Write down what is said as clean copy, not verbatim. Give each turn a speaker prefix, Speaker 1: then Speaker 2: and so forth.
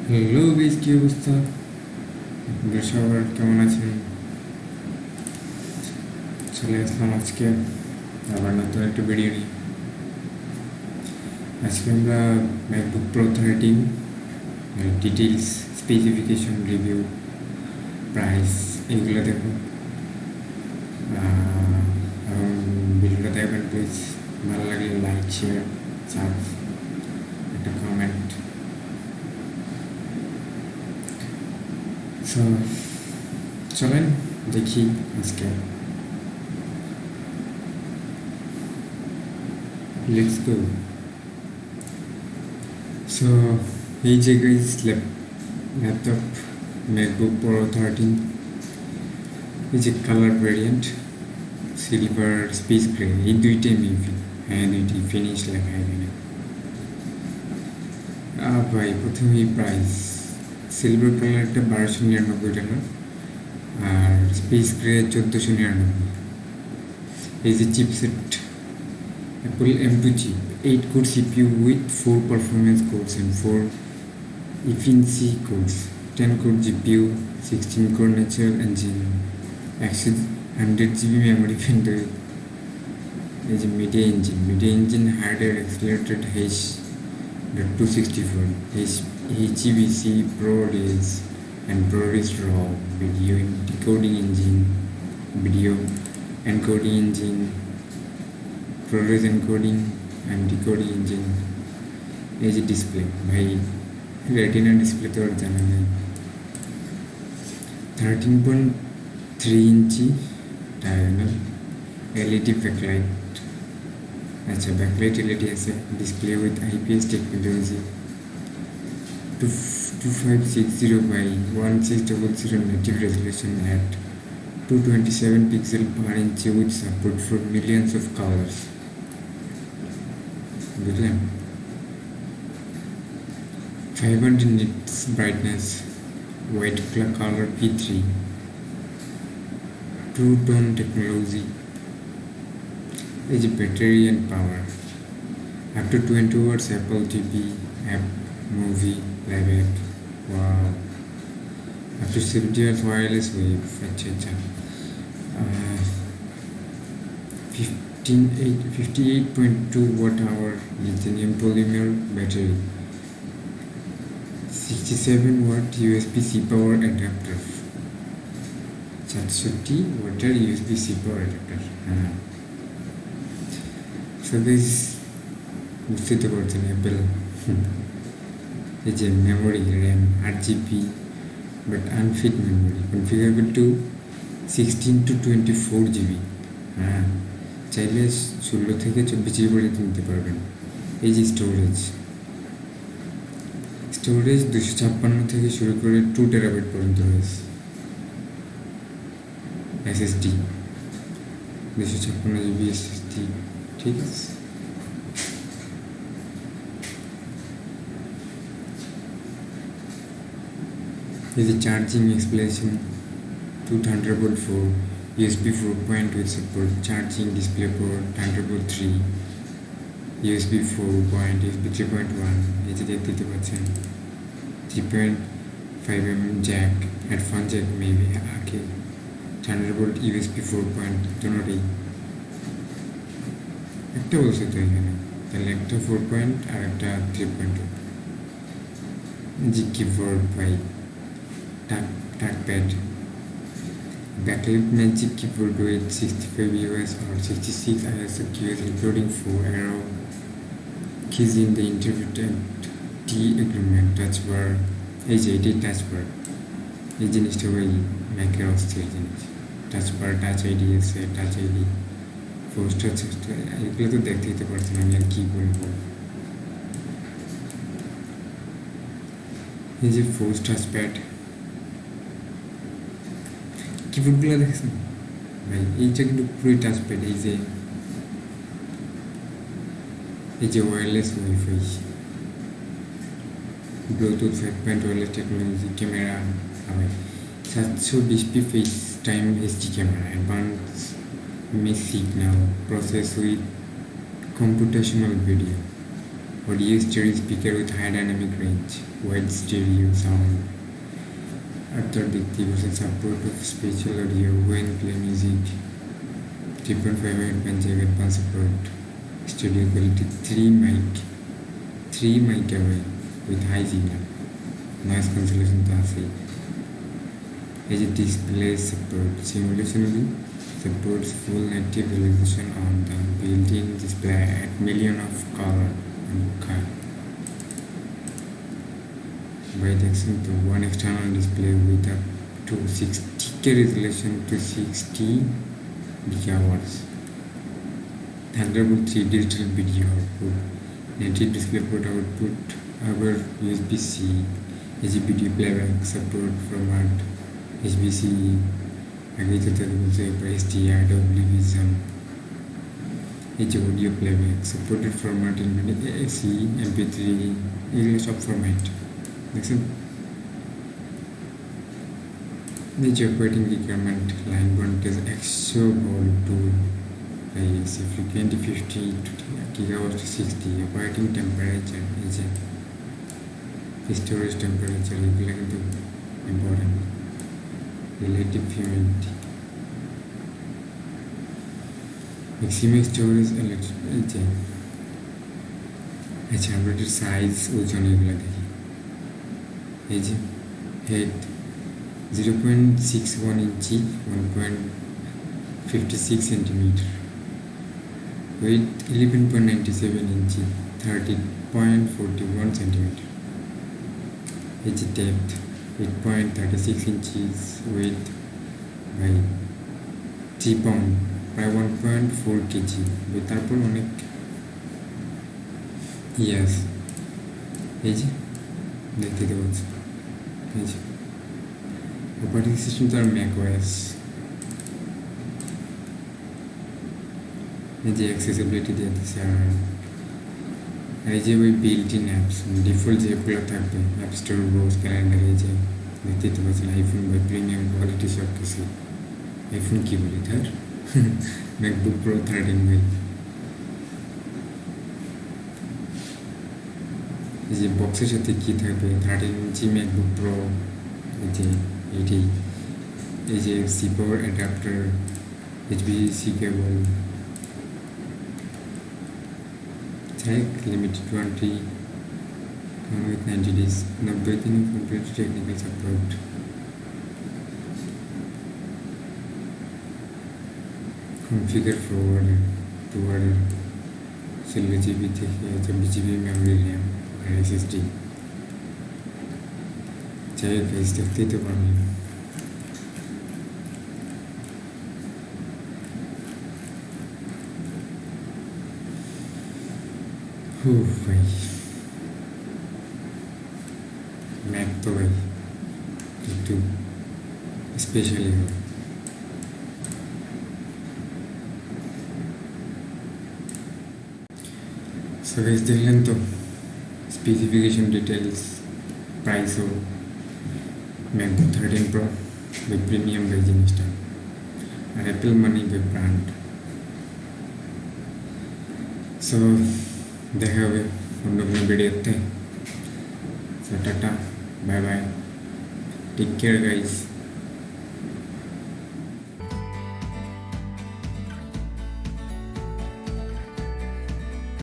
Speaker 1: Hello বেশ, কী অবস্থা? আপনারা সবার কেমন আছেন? চলে আসলাম আজকে আবার নতুন একটা ভিডিও নিয়ে। আজকে আমরা MacBook pro 13 details, specification, review, price এগুলো দেখো। এবং ভিডিওটা দেখবেন প্লিজ। ভালো লাগলে লাইক, শেয়ার, সাব, একটা কমেন্ট। সো চলেন দেখি আজকে। Let's go. সো এই যে গাইজ ল্যাপটপ ম্যাকবুক প্রো 13, এই যে colour variant silver, space grey, এই দুইটাই মেবি। হ্যাঁ, দুইটি ফিনিশ লেখা এখানে। ভাই প্রথমেই প্রাইস, সিলভার কালারটা 1299 টাকা আর স্পেস গ্রে 1499। এই যে chipset Apple M2 chip, 8 core CPU with 4 performance cores and 4 efficiency cores, 10 core GPU, 16 core natural engine, 100 GB memory bandwidth. এই যে media engine hardware accelerated H.264 HEVC ProRes and ProRes RAW video decoding engine, video encoding engine, ProRes encoding and decoding engine. এই যে display, ভাই retina display তো আর জানা নেই। 13.3 ইঞ্চি diagonal LED backlight. আচ্ছা, backlight LED আছে। Display with IPS technology, 2560 by 1600 native resolution at 227 pixel per inch with support for millions of colors. বুঝলেন? 500 nits brightness, white color P3, true tone technology. এই যে battery and power, up to 20 watts Apple TV app movie playback. Wow. up to 70 watts wireless wave. আচ্ছা আচ্ছা, 58.2 watt hour lithium polymer battery, 67 watt USB-C power adapter, 460 watt USB-C power adapter. হ্যাঁ, so guys বুঝতে তো পারছেন Apple. এই যে memory, RAM 8 GB but unified memory, configurable to 16 to 24 GB। হ্যাঁ, চাইলে 16 থেকে 24 GB পর্যন্ত নিতে পারবেন। এই যে স্টোরেজ 256 থেকে শুরু করে 2 TB পর্যন্ত রয়েছে। SSD 256 GB SSD, ঠিক আছে। এই যে charging explanation, 2 Thunderbolt 4, USB 4.0 with support, charging display port, Thunderbolt 3, USB 4 USB 3.1। এই যে দেখতে পাচ্ছেন 3.5mm Jack, headphone Jack maybe আগে, Thunderbolt USB 4.0 দুটোই একটা বলছে তো এখানে, তাহলে একটা 4 আর একটা 3.0। জি keyboard, by trackpad, backlit magic keyboard with 65 US or 66 ISO keys including 4 arrow keys in the interpreted T agreement, touch bar। এই যে এটি টাচ বার, এই জিনিসটা ওই ম্যাকের অস্থির জিনিস। টাচ বার, টাচ আইডি আছে, টাচ আইডি, পোস্টার, এগুলো তো দেখতে পারছেন, আমি আর কি বলবো। এই যে ফোর্স টাচপ্যাড, কিবোর্ডগুলো দেখেছেন ভাই, এইটা কিন্তু পুরোই টাচপ্যাড। এই যে wireless wifi, Bluetooth 5 wireless technology, camera হবে 720p face time HD camera, advance image signal process with computational video, audio stereo speaker with high dynamic range, wide stereo sound. After the support of spatial audio when play music, 3.5 mm jack advanced support, studio quality 3 mic away with high signal, noise cancellation to আছে, as a display support, simultaneously supports full native resolution on the built-in display at million of color and color. By addition to one external display with up to 60K resolution to 60 GHz. Thunderbolt 3 digital video output, native DisplayPort output, our USB-C, as video playback support format, HBC, SDR, WVSM, audio playback, supported format in AAC, MP3, English of format. Listen. Major operating requirement line voltage XO volt to IAC frequency 50 GHz to 60. Operating temperature is storage temperature equivalent to important. Relative humidity. Maximum storage electric size ওজন এগুলো দেখি এই যে head 0.61 ইঞ্চি 1.56 centimetre weight 11.97 ইঞ্চি 30.41 centimetre এই যে depth 8.36 inches weight by 3 pound by 1.4 kg তারপর অনেক ইয়াস এই যে দেখতে পাচ্ছি এই যে অপারেটিং সিস্টেম তার macOS এই যে অ্যাক্সেসিবিলিটি দিয়ে দিচ্ছে আর এই যে ওই বিল্ট ইন অ্যাপস ডিফল্ট যেগুলো থাকবে অ্যাপ স্টোর ব্রাউজ ক্যালেন্ডার এই যে দেখতে পাচ্ছেন আইফোন বা প্রিমিয়াম কোয়ালিটি সব কিছু আইফোন কী বলি তার MacBook Pro 13 ভাই এই যে বক্সের সাথে কী থাকবে 13 ইঞ্চি MacBook Pro এই যে এইটাই এই যে C power adapter HBC cable check limited warranty with 90 days 90 दिन complete technical support configure forward to order 16GB থেকে 24GB memory RAM আর SSD চাই গাইস দেখতেই তো পারবেন भाई मैक तो भाई একটু স্পেশালি সো গাইস দেখলেন তো স্পেসিফিকেশন ডিটেলস প্রাইসও MacBook 13 Pro with প্রিমিয়াম ভাই জিনিসটা আর Apple money buy brand so দেখা হবে অন্য কোনো ভিডিওতে so tata bye bye take care guys